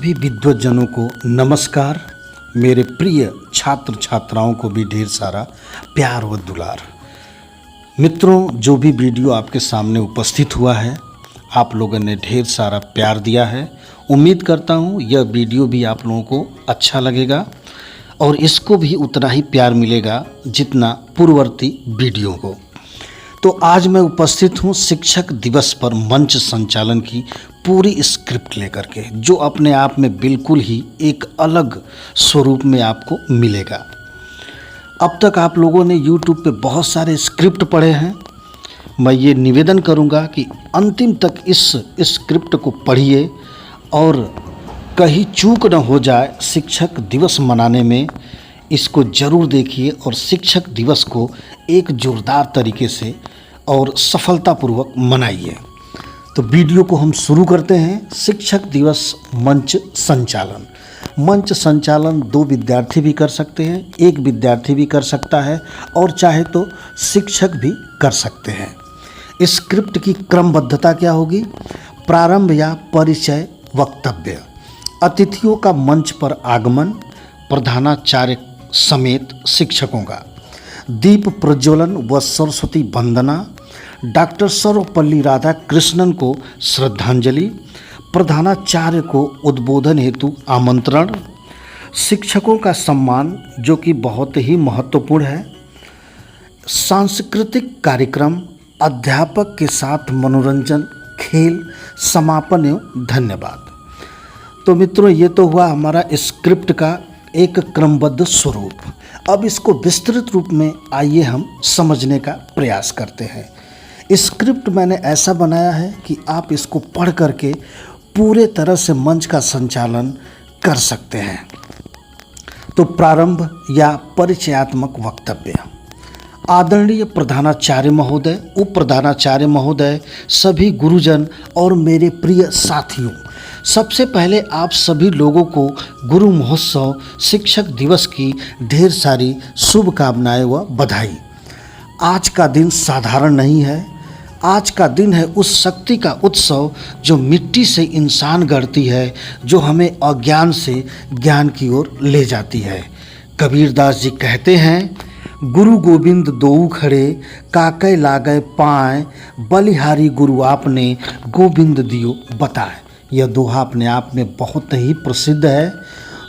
सभी विद्वज्जनों को नमस्कार। मेरे प्रिय छात्र छात्राओं को भी ढेर सारा प्यार व दुलार। मित्रों, जो भी वीडियो आपके सामने उपस्थित हुआ है, आप लोगों ने ढेर सारा प्यार दिया है। उम्मीद करता हूँ यह वीडियो भी आप लोगों को अच्छा लगेगा और इसको भी उतना ही प्यार मिलेगा जितना पूर्ववर्ती वीडियो को। तो आज मैं उपस्थित हूँ शिक्षक दिवस पर मंच संचालन की पूरी स्क्रिप्ट लेकर के, जो अपने आप में बिल्कुल ही एक अलग स्वरूप में आपको मिलेगा। अब तक आप लोगों ने YouTube पे बहुत सारे स्क्रिप्ट पढ़े हैं। मैं ये निवेदन करूँगा कि अंतिम तक इस स्क्रिप्ट को पढ़िए और कहीं चूक न हो जाए शिक्षक दिवस मनाने में। इसको ज़रूर देखिए और शिक्षक दिवस को एक जोरदार तरीके से और सफलतापूर्वक मनाइए। तो वीडियो को हम शुरू करते हैं। शिक्षक दिवस मंच संचालन। मंच संचालन 2 विद्यार्थी भी कर सकते हैं, 1 विद्यार्थी भी कर सकता है और चाहे तो शिक्षक भी कर सकते हैं। स्क्रिप्ट की क्रमबद्धता क्या होगी? प्रारंभ या परिचय वक्तव्य, अतिथियों का मंच पर आगमन, प्रधानाचार्य समेत शिक्षकों का, दीप प्रज्वलन व सरस्वती वंदना, डॉक्टर सर्वपल्ली राधाकृष्णन को श्रद्धांजलि, प्रधानाचार्य को उद्बोधन हेतु आमंत्रण, शिक्षकों का सम्मान जो कि बहुत ही महत्वपूर्ण है, सांस्कृतिक कार्यक्रम, अध्यापक के साथ मनोरंजन, खेल, समापन एवं धन्यवाद। तो मित्रों, ये तो हुआ हमारा स्क्रिप्ट का एक क्रमबद्ध स्वरूप। अब इसको विस्तृत रूप में आइए हम समझने का प्रयास करते हैं। स्क्रिप्ट मैंने ऐसा बनाया है कि आप इसको पढ़ करके पूरे तरह से मंच का संचालन कर सकते हैं। तो प्रारंभ या परिचयात्मक वक्तव्य। आदरणीय प्रधानाचार्य महोदय, उप प्रधानाचार्य महोदय, सभी गुरुजन और मेरे प्रिय साथियों, सबसे पहले आप सभी लोगों को गुरु महोत्सव शिक्षक दिवस की ढेर सारी शुभकामनाएं व बधाई। आज का दिन साधारण नहीं है। आज का दिन है उस शक्ति का उत्सव जो मिट्टी से इंसान गढ़ती है, जो हमें अज्ञान से ज्ञान की ओर ले जाती है। कबीरदास जी कहते हैं, गुरु गोविंद दोऊ खड़े, काकै लागै पाए, बलिहारी गुरु आपने, गोविंद दियो बताए। यह दोहा अपने आप में बहुत ही प्रसिद्ध है।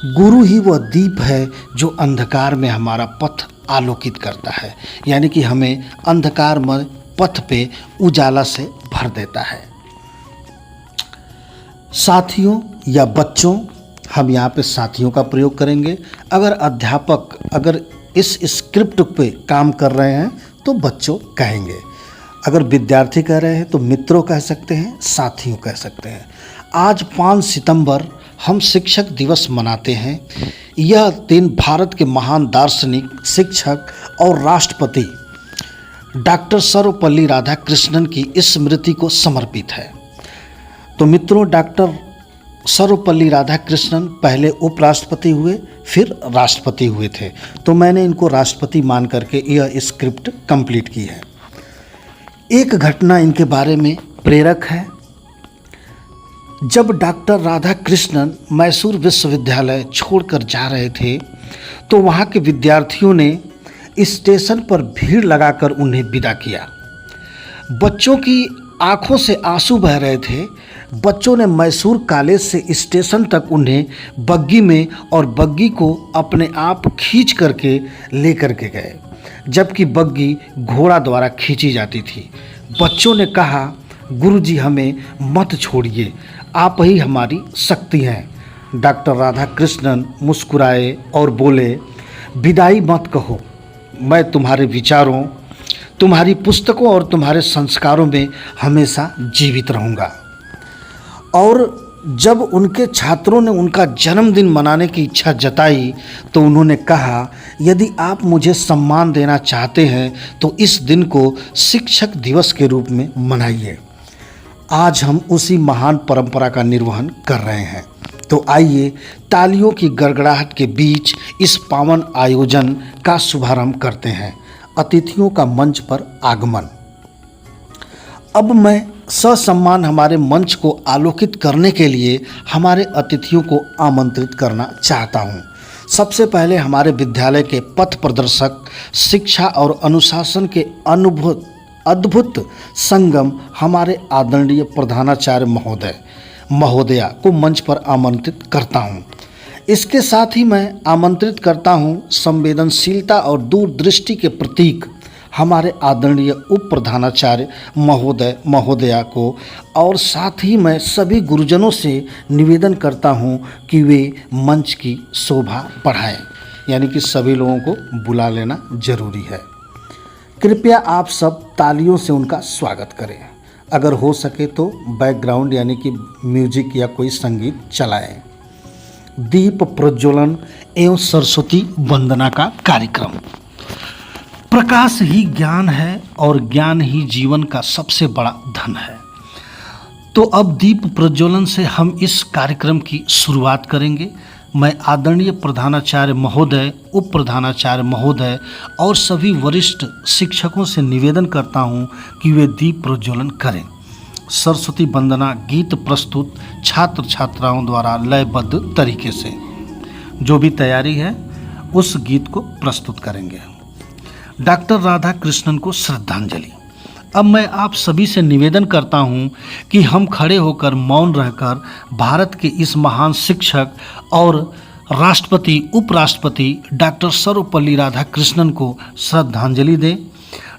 गुरु ही वह दीप है जो अंधकार में हमारा पथ आलोकित करता है, यानी कि हमें अंधकारमय पथ पे उजाला से भर देता है। साथियों या बच्चों, हम यहाँ पे साथियों का प्रयोग करेंगे। अगर अध्यापक अगर इस स्क्रिप्ट पे काम कर रहे हैं तो बच्चों कहेंगे, अगर विद्यार्थी कह रहे हैं तो मित्रों कह सकते हैं, साथियों कह सकते हैं। आज 5 सितंबर हम शिक्षक दिवस मनाते हैं। यह दिन भारत के महान दार्शनिक, शिक्षक और राष्ट्रपति डॉक्टर सर्वपल्ली राधाकृष्णन की स्मृति को समर्पित है। तो मित्रों, डॉक्टर सर्वपल्ली राधाकृष्णन पहले उपराष्ट्रपति हुए, फिर राष्ट्रपति हुए थे। तो मैंने इनको राष्ट्रपति मान करके यह स्क्रिप्ट कंप्लीट की है। एक घटना इनके बारे में प्रेरक है। जब डॉक्टर राधाकृष्णन मैसूर विश्वविद्यालय छोड़कर जा रहे थे तो वहाँ के विद्यार्थियों ने स्टेशन पर भीड़ लगाकर उन्हें विदा किया। बच्चों की आंखों से आंसू बह रहे थे। बच्चों ने मैसूर कॉलेज से स्टेशन तक उन्हें बग्गी में और बग्गी को अपने आप खींच करके लेकर के गए, जबकि बग्गी घोड़ा द्वारा खींची जाती थी। बच्चों ने कहा, गुरुजी हमें मत छोड़िए, आप ही हमारी शक्ति हैं। डॉक्टर राधाकृष्णन मुस्कुराए और बोले, विदाई मत कहो, मैं तुम्हारे विचारों, तुम्हारी पुस्तकों और तुम्हारे संस्कारों में हमेशा जीवित रहूँगा। और जब उनके छात्रों ने उनका जन्मदिन मनाने की इच्छा जताई तो उन्होंने कहा, यदि आप मुझे सम्मान देना चाहते हैं तो इस दिन को शिक्षक दिवस के रूप में मनाइए। आज हम उसी महान परंपरा का निर्वहन कर रहे हैं। तो आइए तालियों की गड़गड़ाहट के बीच इस पावन आयोजन का शुभारंभ करते हैं। अतिथियों का मंच पर आगमन। अब मैं ससम्मान हमारे मंच को आलोकित करने के लिए हमारे अतिथियों को आमंत्रित करना चाहता हूँ। सबसे पहले हमारे विद्यालय के पथ प्रदर्शक, शिक्षा और अनुशासन के अद्भुत संगम हमारे आदरणीय प्रधानाचार्य महोदया को मंच पर आमंत्रित करता हूँ। इसके साथ ही मैं आमंत्रित करता हूँ संवेदनशीलता और दूरदृष्टि के प्रतीक हमारे आदरणीय उप प्रधानाचार्य महोदया को, और साथ ही मैं सभी गुरुजनों से निवेदन करता हूं कि वे मंच की शोभा बढ़ाएं, यानी कि सभी लोगों को बुला लेना जरूरी है। कृपया आप सब तालियों से उनका स्वागत करें। अगर हो सके तो बैकग्राउंड यानी कि म्यूजिक या कोई संगीत चलाएं। दीप प्रज्वलन एवं सरस्वती वंदना का कार्यक्रम। प्रकाश ही ज्ञान है और ज्ञान ही जीवन का सबसे बड़ा धन है। तो अब दीप प्रज्वलन से हम इस कार्यक्रम की शुरुआत करेंगे। मैं आदरणीय प्रधानाचार्य महोदय, उप प्रधानाचार्य महोदय और सभी वरिष्ठ शिक्षकों से निवेदन करता हूं कि वे दीप प्रज्वलन करें। सरस्वती वंदना गीत प्रस्तुत छात्र छात्राओं द्वारा लयबद्ध तरीके से जो भी तैयारी है उस गीत को प्रस्तुत करेंगे। डॉक्टर राधा कृष्णन को श्रद्धांजलि। अब मैं आप सभी से निवेदन करता हूं कि हम खड़े होकर मौन रहकर भारत के इस महान शिक्षक और राष्ट्रपति उपराष्ट्रपति डॉक्टर सर्वपल्ली राधाकृष्णन को श्रद्धांजलि दें।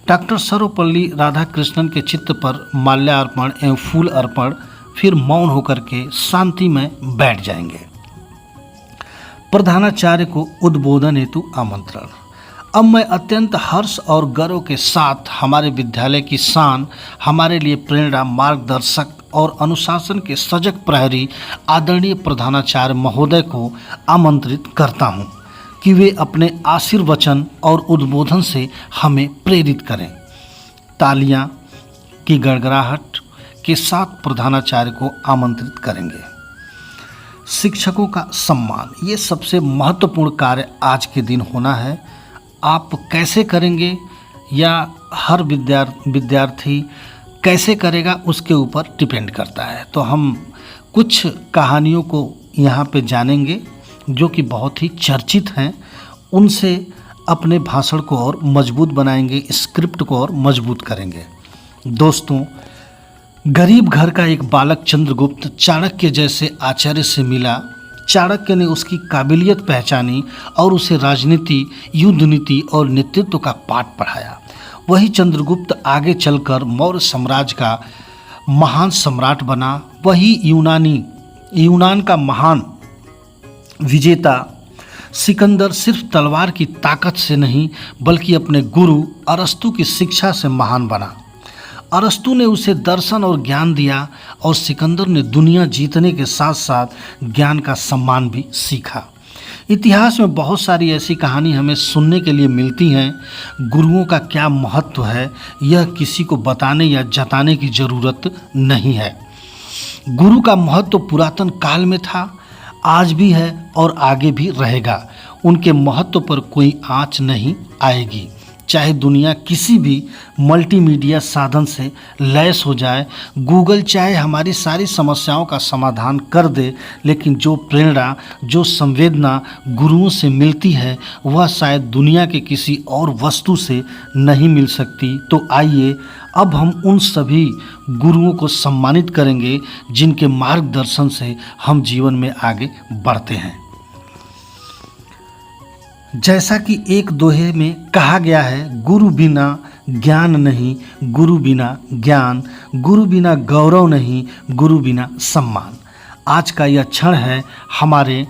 डॉक्टर सर्वपल्ली राधाकृष्णन के चित्र पर माल्यार्पण एवं फूल अर्पण, फिर मौन होकर के शांति में बैठ जाएंगे। प्रधानाचार्य को उद्बोधन हेतु आमंत्रण। अब मैं अत्यंत हर्ष और गर्व के साथ हमारे विद्यालय की शान, हमारे लिए प्रेरणा, मार्गदर्शक और अनुशासन के सजग प्रहरी आदरणीय प्रधानाचार्य महोदय को आमंत्रित करता हूं कि वे अपने आशीर्वचन और उद्बोधन से हमें प्रेरित करें। तालियां की गड़गड़ाहट के साथ प्रधानाचार्य को आमंत्रित करेंगे। शिक्षकों का सम्मान, ये सबसे महत्वपूर्ण कार्य आज के दिन होना है। आप कैसे करेंगे या हर विद्यार्थी कैसे करेगा उसके ऊपर डिपेंड करता है। तो हम कुछ कहानियों को यहाँ पे जानेंगे जो कि बहुत ही चर्चित हैं, उनसे अपने भाषण को और मजबूत बनाएंगे, स्क्रिप्ट को और मजबूत करेंगे। दोस्तों, गरीब घर का एक बालक चंद्रगुप्त चाणक्य जैसे आचार्य से मिला। चाणक्य ने उसकी काबिलियत पहचानी और उसे राजनीति, युद्ध नीति और नेतृत्व का पाठ पढ़ाया। वही चंद्रगुप्त आगे चलकर मौर्य साम्राज्य का महान सम्राट बना। वही यूनान का महान विजेता सिकंदर सिर्फ तलवार की ताकत से नहीं बल्कि अपने गुरु अरस्तु की शिक्षा से महान बना। अरस्तु ने उसे दर्शन और ज्ञान दिया और सिकंदर ने दुनिया जीतने के साथ साथ ज्ञान का सम्मान भी सीखा। इतिहास में बहुत सारी ऐसी कहानी हमें सुनने के लिए मिलती हैं। गुरुओं का क्या महत्व है यह किसी को बताने या जताने की ज़रूरत नहीं है। गुरु का महत्व पुरातन काल में था, आज भी है और आगे भी रहेगा। उनके महत्व पर कोई आँच नहीं आएगी। चाहे दुनिया किसी भी मल्टीमीडिया साधन से लैस हो जाए, गूगल चाहे हमारी सारी समस्याओं का समाधान कर दे, लेकिन जो प्रेरणा, जो संवेदना गुरुओं से मिलती है वह शायद दुनिया के किसी और वस्तु से नहीं मिल सकती। तो आइए अब हम उन सभी गुरुओं को सम्मानित करेंगे जिनके मार्गदर्शन से हम जीवन में आगे बढ़ते हैं। जैसा कि एक दोहे में कहा गया है, गुरु बिना ज्ञान नहीं, गुरु बिना ज्ञान, गुरु बिना गौरव नहीं, गुरु बिना सम्मान। आज का यह क्षण है हमारे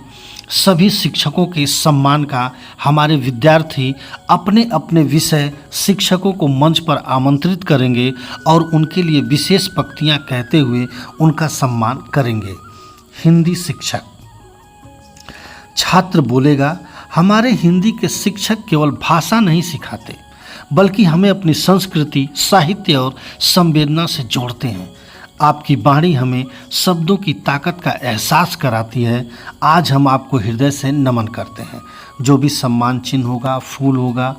सभी शिक्षकों के सम्मान का। हमारे विद्यार्थी अपने अपने विषय शिक्षकों को मंच पर आमंत्रित करेंगे और उनके लिए विशेष पंक्तियां कहते हुए उनका सम्मान करेंगे। हिंदी शिक्षक। छात्र बोलेगा, हमारे हिंदी के शिक्षक केवल भाषा नहीं सिखाते बल्कि हमें अपनी संस्कृति, साहित्य और संवेदना से जोड़ते हैं। आपकी वाणी हमें शब्दों की ताकत का एहसास कराती है। आज हम आपको हृदय से नमन करते हैं। जो भी सम्मान चिन्ह होगा, फूल होगा,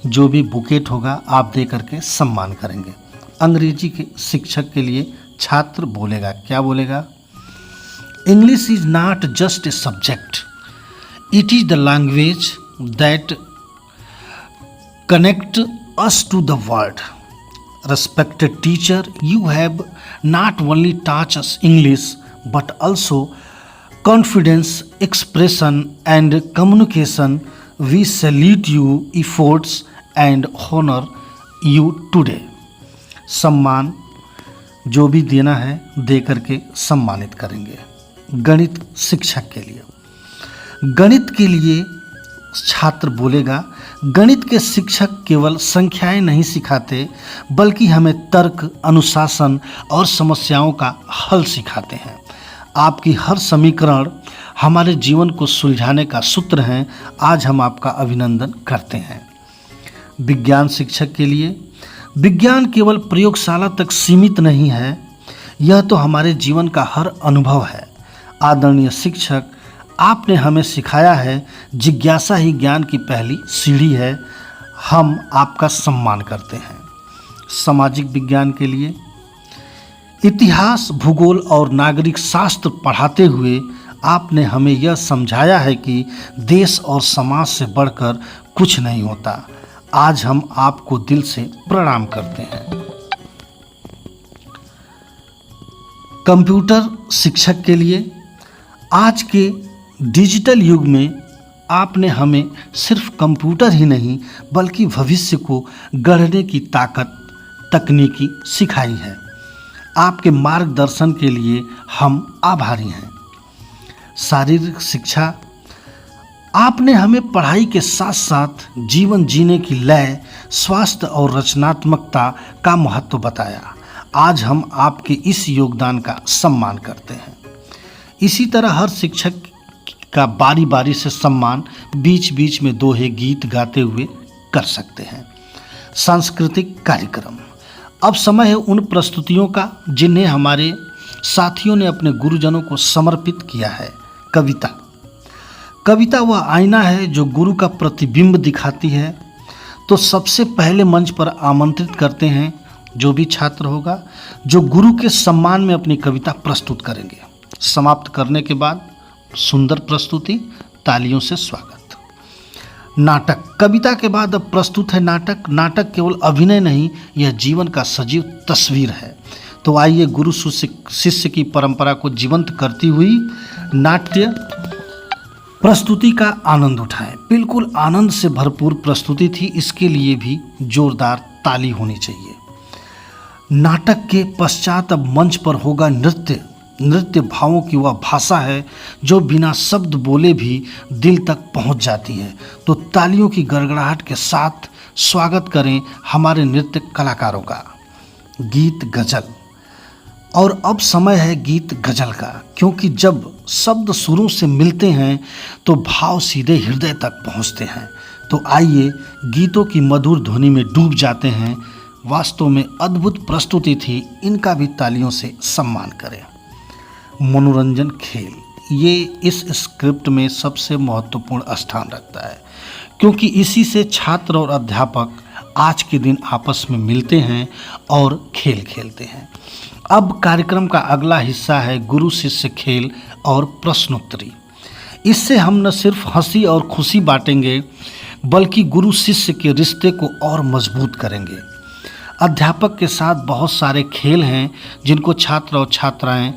जो भी बुकेट होगा, आप दे करके सम्मान करेंगे। अंग्रेजी के शिक्षक के लिए छात्र बोलेगा, क्या बोलेगा? English is not just a subject, it is the language that connect us to the world. Respected teacher, you have not only taught us English but also confidence, expression and communication. We salute you efforts and honor you today. सम्मान जो भी देना है दे करके सम्मानित करेंगे. गणित शिक्षक के लिए, गणित के लिए छात्र बोलेगा, गणित के शिक्षक केवल संख्याएं नहीं सिखाते बल्कि हमें तर्क, अनुशासन और समस्याओं का हल सिखाते हैं. आपकी हर समीकरण हमारे जीवन को सुलझाने का सूत्र हैं. आज हम आपका अभिनंदन करते हैं. विज्ञान शिक्षक के लिए, विज्ञान केवल प्रयोगशाला तक सीमित नहीं है, यह तो हमारे जीवन का हर अनुभव है. आदरणीय शिक्षक, आपने हमें सिखाया है जिज्ञासा ही ज्ञान की पहली सीढ़ी है. हम आपका सम्मान करते हैं. सामाजिक विज्ञान के लिए, इतिहास, भूगोल और नागरिक शास्त्र पढ़ाते हुए आपने हमें यह समझाया है कि देश और समाज से बढ़कर कुछ नहीं होता. आज हम आपको दिल से प्रणाम करते हैं. कंप्यूटर शिक्षक के लिए, आज के डिजिटल युग में आपने हमें सिर्फ कंप्यूटर ही नहीं बल्कि भविष्य को गढ़ने की ताकत, तकनीकी सिखाई है. आपके मार्गदर्शन के लिए हम आभारी हैं. शारीरिक शिक्षा, आपने हमें पढ़ाई के साथ साथ जीवन जीने की लय, स्वास्थ्य और रचनात्मकता का महत्व बताया. आज हम आपके इस योगदान का सम्मान करते हैं. इसी तरह हर शिक्षक का बारी बारी से सम्मान बीच बीच में दोहे गीत गाते हुए कर सकते हैं. सांस्कृतिक कार्यक्रम, अब समय है उन प्रस्तुतियों का जिन्हें हमारे साथियों ने अपने गुरुजनों को समर्पित किया है. कविता, कविता वह आईना है जो गुरु का प्रतिबिंब दिखाती है. तो सबसे पहले मंच पर आमंत्रित करते हैं जो भी छात्र होगा जो गुरु के सम्मान में अपनी कविता प्रस्तुत करेंगे. समाप्त करने के बाद सुंदर प्रस्तुति, तालियों से स्वागत. नाटक, कविता के बाद अब प्रस्तुत है नाटक. नाटक केवल अभिनय नहीं, यह जीवन का सजीव तस्वीर है. तो आइए गुरु शिष्य की परंपरा को जीवंत करती हुई नाट्य प्रस्तुति का आनंद उठाएं. बिल्कुल आनंद से भरपूर प्रस्तुति थी, इसके लिए भी जोरदार ताली होनी चाहिए. नाटक के पश्चात अब मंच पर होगा नृत्य. नृत्य भावों की वह भाषा है जो बिना शब्द बोले भी दिल तक पहुंच जाती है. तो तालियों की गड़गड़ाहट के साथ स्वागत करें हमारे नृत्य कलाकारों का. गीत गजल, और अब समय है गीत गजल का, क्योंकि जब शब्द सुरों से मिलते हैं तो भाव सीधे हृदय तक पहुंचते हैं. तो आइए गीतों की मधुर ध्वनि में डूब जाते हैं. वास्तव में अद्भुत प्रस्तुति थी, इनका भी तालियों से सम्मान करें. मनोरंजन खेल, ये इस स्क्रिप्ट में सबसे महत्वपूर्ण स्थान रखता है, क्योंकि इसी से छात्र और अध्यापक आज के दिन आपस में मिलते हैं और खेल खेलते हैं. अब कार्यक्रम का अगला हिस्सा है गुरु शिष्य खेल और प्रश्नोत्तरी. इससे हम न सिर्फ हंसी और खुशी बांटेंगे बल्कि गुरु शिष्य के रिश्ते को और मजबूत करेंगे. अध्यापक के साथ बहुत सारे खेल हैं जिनको छात्र और छात्राएं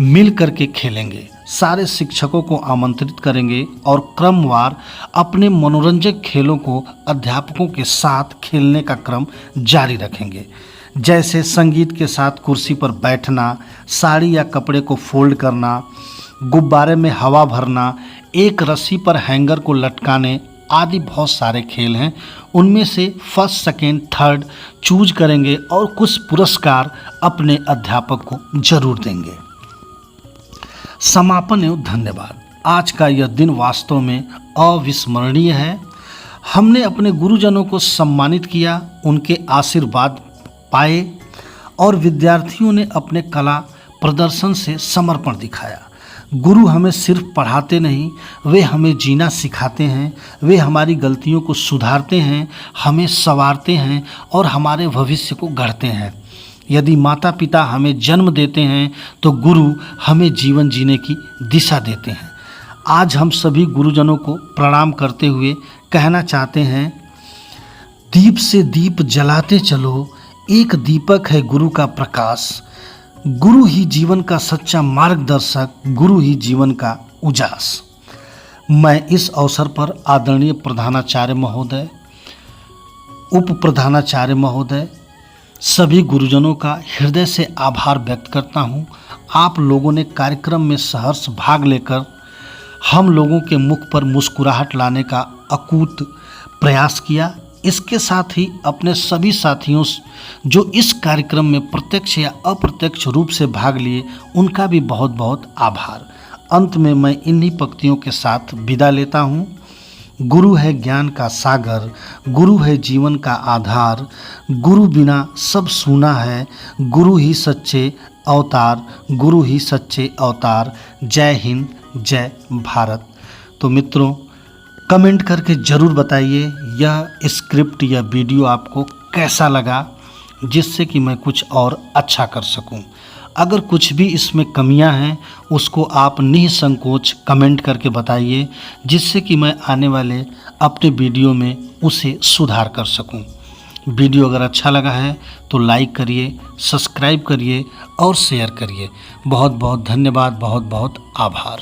मिल करके खेलेंगे. सारे शिक्षकों को आमंत्रित करेंगे और क्रमवार अपने मनोरंजक खेलों को अध्यापकों के साथ खेलने का क्रम जारी रखेंगे. जैसे संगीत के साथ कुर्सी पर बैठना, साड़ी या कपड़े को फोल्ड करना, गुब्बारे में हवा भरना, एक रस्सी पर हैंगर को लटकाने आदि बहुत सारे खेल हैं. उनमें से फर्स्ट, सेकेंड, थर्ड चूज करेंगे और कुछ पुरस्कार अपने अध्यापक को जरूर देंगे. समापन एवं धन्यवाद. आज का यह दिन वास्तव में अविस्मरणीय है. हमने अपने गुरुजनों को सम्मानित किया, उनके आशीर्वाद पाए और विद्यार्थियों ने अपने कला प्रदर्शन से समर्पण दिखाया. गुरु हमें सिर्फ पढ़ाते नहीं, वे हमें जीना सिखाते हैं. वे हमारी गलतियों को सुधारते हैं, हमें संवारते हैं और हमारे भविष्य को गढ़ते हैं. यदि माता पिता हमें जन्म देते हैं तो गुरु हमें जीवन जीने की दिशा देते हैं। आज हम सभी गुरुजनों को प्रणाम करते हुए कहना चाहते हैं, दीप से दीप जलाते चलो, एक दीपक है गुरु का प्रकाश। गुरु ही जीवन का सच्चा मार्गदर्शक, गुरु ही जीवन का उजास। मैं इस अवसर पर आदरणीय प्रधानाचार्य महोदय, उप प्रधानाचार्य महोदय, सभी गुरुजनों का हृदय से आभार व्यक्त करता हूं। आप लोगों ने कार्यक्रम में सहर्ष भाग लेकर हम लोगों के मुख पर मुस्कुराहट लाने का अकूत प्रयास किया। इसके साथ ही अपने सभी साथियों जो इस कार्यक्रम में प्रत्यक्ष या अप्रत्यक्ष रूप से भाग लिए, उनका भी बहुत बहुत आभार। अंत में मैं इन्हीं पंक्तियों के साथ विदा लेता हूँ। गुरु है ज्ञान का सागर, गुरु है जीवन का आधार, गुरु बिना सब सूना है, गुरु ही सच्चे अवतार, गुरु ही सच्चे अवतार। जय हिंद, जय भारत। तो मित्रों, कमेंट करके ज़रूर बताइए यह स्क्रिप्ट या वीडियो आपको कैसा लगा, जिससे कि मैं कुछ और अच्छा कर सकूं। अगर कुछ भी इसमें कमियां हैं उसको आप निसंकोच कमेंट करके बताइए, जिससे कि मैं आने वाले अपने वीडियो में उसे सुधार कर सकूं। वीडियो अगर अच्छा लगा है तो लाइक करिए, सब्सक्राइब करिए और शेयर करिए। बहुत बहुत धन्यवाद, बहुत बहुत आभार।